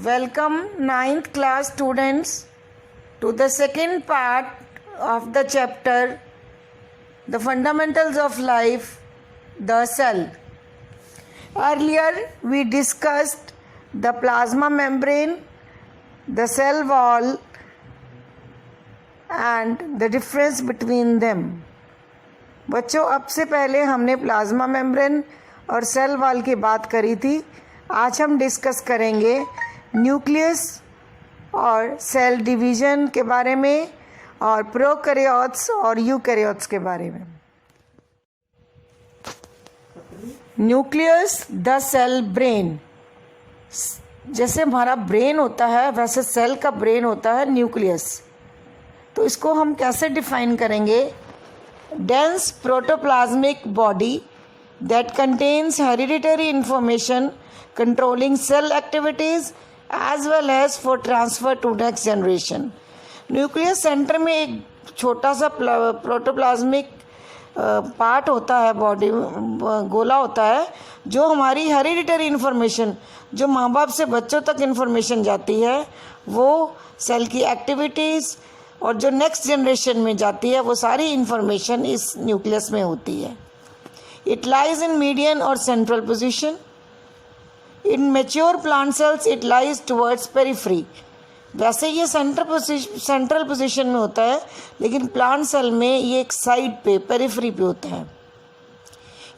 Welcome 9th class students to the second part of the chapter The Fundamentals of Life, the Cell. Earlier we discussed the plasma membrane, the cell wall and the difference between them. बच्चों, अब से पहले हमने plasma membrane और cell wall की बात करी थी. आज हम डिस्कस करेंगे न्यूक्लियस और सेल डिवीज़न के बारे में और प्रोकैरियोट्स और यूकैरियोट्स के बारे में. Nucleus the cell brain. जैसे हमारा ब्रेन होता है वैसे सेल का ब्रेन होता है न्यूक्लियस. तो इसको हम कैसे डिफाइन करेंगे? Dense protoplasmic body that contains hereditary information controlling cell activities as well as for transfer to next generation. Nucleus centre में एक छोटा सा प्रोटोप्लाज्मिक पार्ट होता है, बॉडी गोला होता है, जो हमारी हेरिडिटरी इन्फॉर्मेशन, जो माँ बाप से बच्चों तक इन्फॉर्मेशन जाती है, वो सेल की एक्टिविटीज़ और जो नेक्स्ट जनरेशन में जाती है वो सारी इन्फॉर्मेशन इस न्यूक्लियस में होती है. इट लाइज इन मीडियन और central position. In mature plant cells it lies towards periphery. वैसे ये सेंट्रल पोजीशन में होता है, लेकिन प्लांट सेल में ये एक साइड पे पेरिफेरी पे होता है.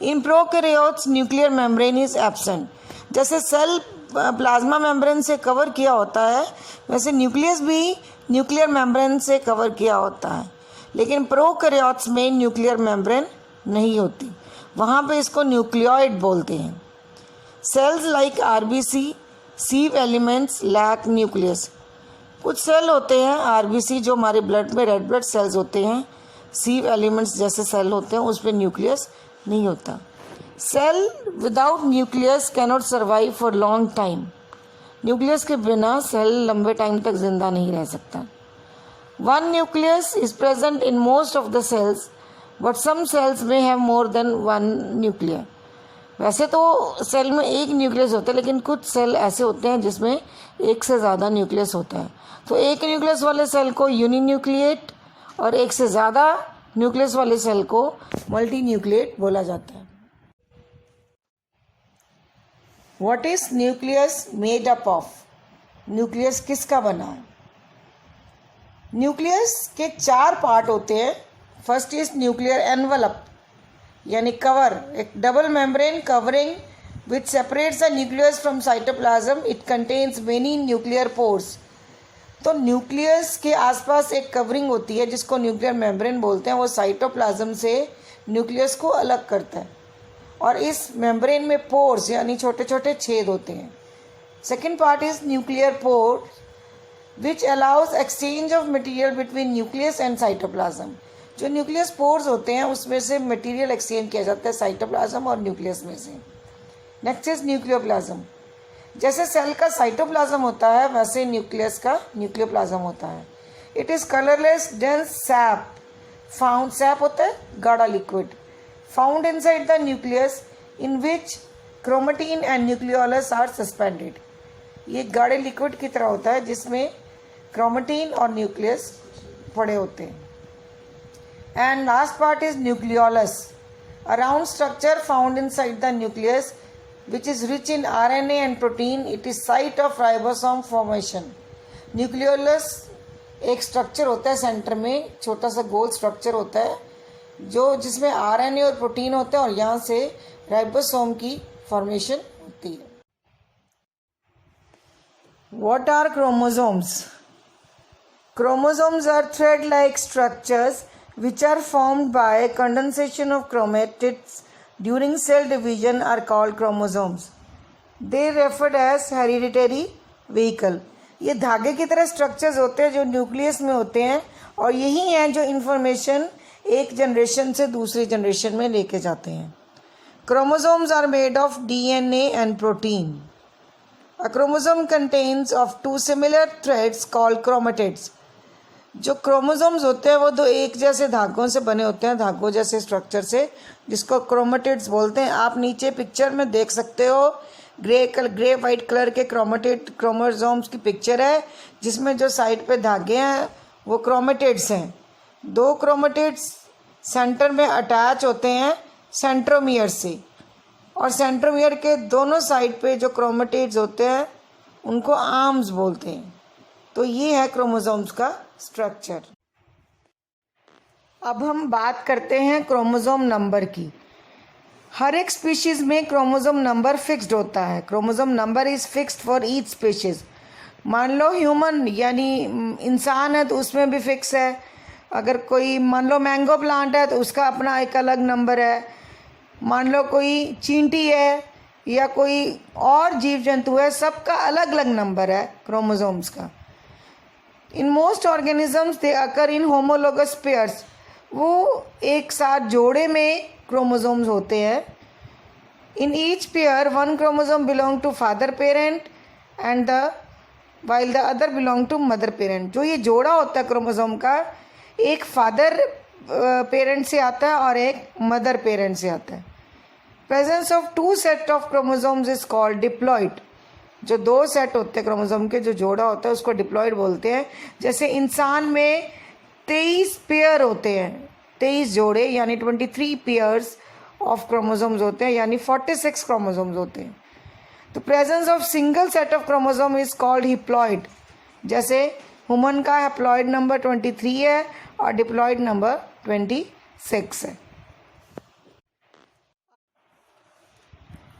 In prokaryotes nuclear membrane is absent. जैसे सेल प्लाज्मा मेम्ब्रेन से कवर किया होता है, वैसे न्यूक्लियस भी न्यूक्लियर मेम्ब्रेन से कवर किया होता है, लेकिन प्रोकैरियोट्स में न्यूक्लियर मेम्ब्रेन नहीं होती. वहाँ पे इसको न्यूक्लियोइड बोलते हैं. Cells like RBC sieve elements lack nucleus. कुछ सेल होते हैं आरबीसी जो हमारे ब्लड में रेड ब्लड सेल्स होते हैं, सीव एलिमेंट्स जैसे सेल होते हैं, उस पर न्यूक्लियस नहीं होता. Cell without nucleus cannot survive for long time. Nucleus के बिना सेल लंबे टाइम तक जिंदा नहीं रह सकता. One nucleus is present in most of the cells but some cells में have more than one nuclear. वैसे तो सेल में एक न्यूक्लियस होता है, लेकिन कुछ सेल ऐसे होते हैं जिसमें एक से ज़्यादा न्यूक्लियस होता है. तो एक न्यूक्लियस वाले सेल को यूनिन्यूक्लिएट और एक से ज़्यादा न्यूक्लियस वाले सेल को मल्टी न्यूक्लिएट बोला जाता है. What is nucleus made up of? Nucleus किसका बना है? न्यूक्लियस के 4 पार्ट होते हैं. फर्स्ट इज न्यूक्लियर एनवलप यानी कवर, एक double membrane covering which separates the nucleus from cytoplasm. It contains many nuclear pores. तो न्यूक्लियस के आसपास एक कवरिंग होती है जिसको न्यूक्लियर मेम्ब्रेन बोलते हैं. वो साइटोप्लाज्म से न्यूक्लियस को अलग करता है और इस मेम्ब्रेन में पोर्स यानी छोटे छोटे छेद होते हैं. Second part is nuclear pore which allows exchange of material between nucleus and cytoplasm. जो न्यूक्लियस पोर्स होते हैं उसमें से मटेरियल एक्सचेंज किया जाता है साइटोप्लाज्म और न्यूक्लियस में से. Next is nucleoplasm. जैसे सेल का साइटोप्लाज्म होता है वैसे न्यूक्लियस का न्यूक्लियोप्लाज्म होता है. It is colourless dense SAP found. SAP होता है गाढ़ा liquid found inside the nucleus in which chromatin and nucleolus are suspended. ये गाढ़े लिक्विड की तरह होता है जिसमें क्रोमेटिन और न्यूक्लियस पड़े होते हैं. And last part is nucleolus, a round structure found inside the nucleus which is rich in RNA and protein. It is site of ribosome formation. Nucleolus एक स्ट्रक्चर होता है सेंटर में, छोटा सा गोल स्ट्रक्चर होता है जो जिसमें आरएनए और प्रोटीन होते हैं और यहाँ से राइबोसोम की फॉर्मेशन होती है. What are chromosomes? Chromosomes are thread-like structures which are formed by condensation of chromatids during cell division are called chromosomes. They referred as hereditary vehicle. ये धागे की तरह स्ट्रक्चर्स होते हैं जो न्यूक्लियस में होते हैं और यही हैं जो इन्फॉर्मेशन एक जनरेशन से दूसरी जनरेशन में लेके जाते हैं. Chromosomes are made of DNA and protein. A chromosome contains of 2 similar threads called chromatids. जो क्रोमोसोम्स होते हैं वो 2 एक जैसे धागों से बने होते हैं, धागों जैसे स्ट्रक्चर से, जिसको क्रोमेटिड्स बोलते हैं. आप नीचे पिक्चर में देख सकते हो ग्रे वाइट कलर के क्रोमोसोम्स की पिक्चर है, जिसमें जो साइड पे धागे हैं वो क्रोमेटिड्स हैं। 2 क्रोमेटिड्स सेंटर में अटैच होते हैं सेंट्रोमियर से, और सेंट्रोमियर के दोनों साइड पे जो क्रोमेटिड्स होते हैं उनको आर्म्स बोलते हैं। तो ये है क्रोमोसोम्स का स्ट्रक्चर। अब हम बात करते हैं क्रोमोसोम नंबर की। हर एक स्पीशीज़ में क्रोमोसोम नंबर फिक्स्ड होता है। Chromosome number is fixed for each species. मान लो ह्यूमन यानी इंसान है तो उसमें भी फिक्स है। अगर कोई मान लो मैंगो प्लांट है तो उसका अपना एक अलग नंबर है। मान लो कोई चींटी है या कोई और जीव जंतु है, सबका अलग अलग नंबर है क्रोमोसोम्स का। In most organisms they occur in homologous pairs. वो एक साथ जोड़े में क्रोमोसोम्स होते हैं। In each pair 1 chromosome belong to father parent and while the other belong to mother parent. जो ये जोड़ा होता है क्रोमोसोम का, एक फादर पेरेंट से आता है और एक मदर पेरेंट से आता है। Presence of 2 set of chromosomes is called diploid. जो 2 सेट होते हैं क्रोमोसोम के, जो जोड़ा होता है उसको डिप्लॉइड बोलते हैं। जैसे इंसान में 23 पेयर होते हैं, 23 जोड़े यानी 23 पेयर्स ऑफ क्रोमोसोम्स होते हैं, यानी 46 क्रोमोसोम्स होते हैं। तो presence of single set of chromosome is called haploid. जैसे ह्यूमन का हैप्लॉइड नंबर 23 है और डिप्लॉइड नंबर 26 है।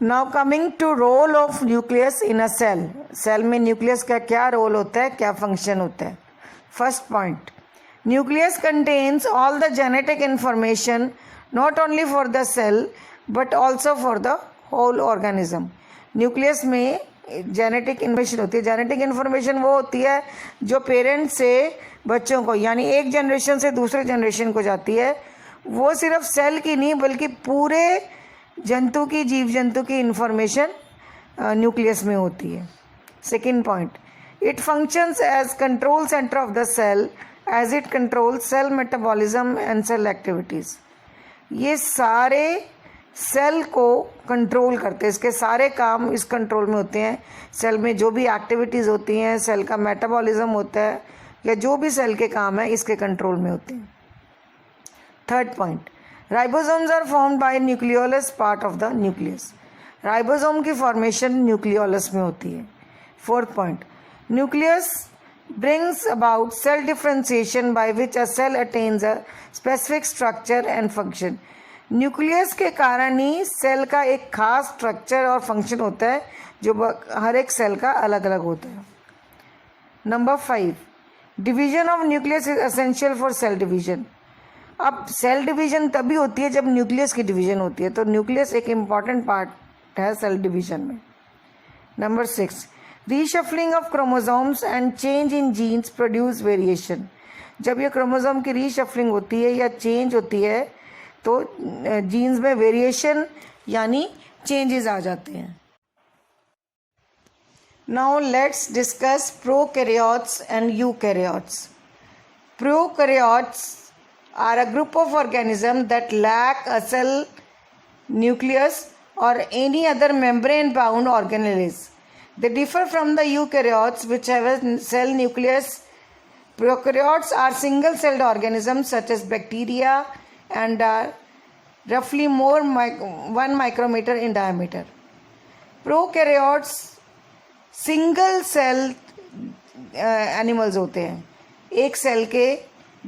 Now coming to role of nucleus in a cell. Cell में न्यूक्लियस का क्या रोल होता है, क्या फंक्शन होता है। First point, nucleus contains all the genetic information not only for the cell but also for the whole organism. Nucleus में genetic information होती है। जेनेटिक इन्फॉर्मेशन वो होती है जो पेरेंट्स से बच्चों को यानी एक जनरेशन से दूसरे जनरेशन को जाती है। वो सिर्फ सेल की नहीं बल्कि पूरे जंतु की, जीव जंतु की इन्फॉर्मेशन न्यूक्लियस में होती है। Second point, it functions as control centre of the cell as it controls cell metabolism and cell activities. ये सारे सेल को कंट्रोल करते हैं, इसके सारे काम इस कंट्रोल में होते हैं। सेल में जो भी एक्टिविटीज़ होती हैं, सेल का मेटाबॉलिज्म होता है या जो भी सेल के काम है इसके कंट्रोल में होते हैं। Third point, ribosomes are formed by nucleolus part of the nucleus. Ribosome की फॉर्मेशन न्यूक्लियोलस में होती है। Fourth point, nucleus brings about cell differentiation by which a cell attains a specific structure and function। Nucleus के कारण ही cell का एक खास structure और फंक्शन होता है जो हर एक सेल का अलग अलग होता है। Number 5, division of nucleus is essential for sale division. अब सेल डिवीजन तभी होती है जब न्यूक्लियस की डिवीजन होती है, तो न्यूक्लियस एक इम्पॉर्टेंट पार्ट है सेल डिवीजन में। Number 6, reshuffling of chromosomes and change in genes produce variation. जब ये क्रोमोसोम की रीशफलिंग होती है या चेंज होती है तो जीन्स में वेरिएशन यानी चेंजेस आ जाते हैं। Now let's discuss prokaryotes and eukaryotes. Prokaryotes are a group of organism that lack a cell nucleus or any other membrane bound organelles. They differ from the eukaryotes which have a cell nucleus. Prokaryotes are single celled organisms such as bacteria and are roughly 1 micrometer in diameter. Prokaryotes single cell animals होते हैं, एक cell के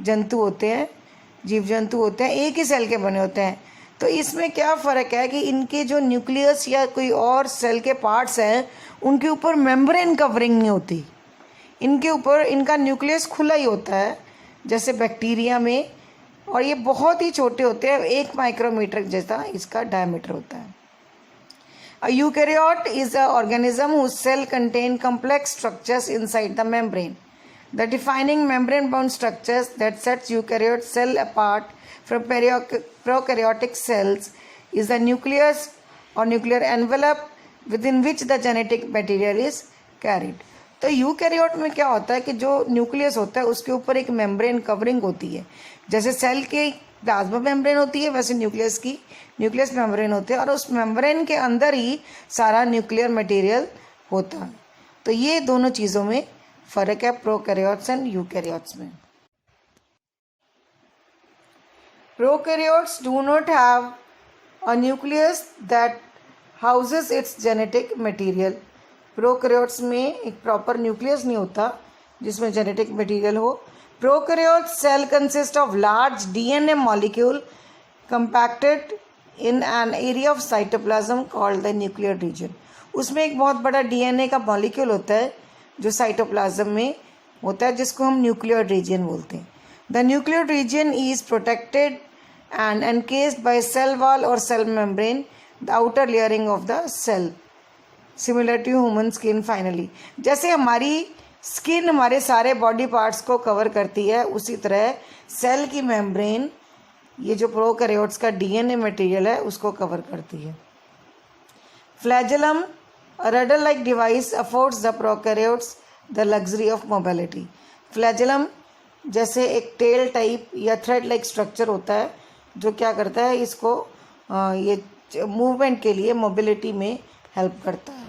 जंतु होते हैं, जीव जंतु होते हैं, एक ही सेल के बने होते हैं। तो इसमें क्या फ़र्क है कि इनके जो न्यूक्लियस या कोई और सेल के पार्ट्स हैं उनके ऊपर मेम्ब्रेन कवरिंग नहीं होती, इनके ऊपर इनका न्यूक्लियस खुला ही होता है जैसे बैक्टीरिया में, और ये बहुत ही छोटे होते हैं, 1 माइक्रोमीटर जैसा इसका डायमीटर होता है। A eukaryote is an organism whose cell contain complex structures inside the membrane. The defining membrane-bound structures that sets eukaryote cell apart from prokaryotic cells is the nucleus or nuclear envelope within which the genetic material is carried. तो eukaryote में क्या होता है कि जो nucleus होता है उसके ऊपर एक मेम्ब्रेन कवरिंग होती है। जैसे सेल के प्लाज्मा मेम्ब्रेन होती है, वैसे न्यूक्लियस मेम्ब्रेन होते हैं, और उस मेम्ब्रेन के अंदर ही सारा न्यूक्लियर मटेरियल होता है। तो ये दोनों चीज़ों में फ़र्क है, प्रोकैरियोट्स एंड यूकैरियोट्स में। Prokaryotes do not have a nucleus that houses its genetic material. Prokaryotes में एक प्रॉपर न्यूक्लियस नहीं होता जिसमें जेनेटिक मटेरियल हो। Prokaryote cell consist of large DNA molecule compacted in an area of cytoplasm called the nuclear region. उसमें एक बहुत बड़ा डीएनए का मॉलिक्यूल होता है जो साइटोप्लाज्म में होता है, जिसको हम न्यूक्लियर रीजन बोलते हैं। The nuclear region is protected and encased by cell wall और cell membrane, the outer layering of the cell, similar to human skin. Finally, जैसे हमारी स्किन हमारे सारे बॉडी पार्ट्स को कवर करती है, उसी तरह सेल की मेम्ब्रेन ये जो प्रोकैरियोट्स का डीएनए मटेरियल है उसको कवर करती है। Flagellum, a rudder-like device, affords the prokaryotes the luxury of mobility. Flagellum जैसे एक टेल टाइप या थ्रेड लाइक स्ट्रक्चर होता है जो क्या करता है, इसको ये मूवमेंट के लिए, मोबिलिटी में हेल्प करता है।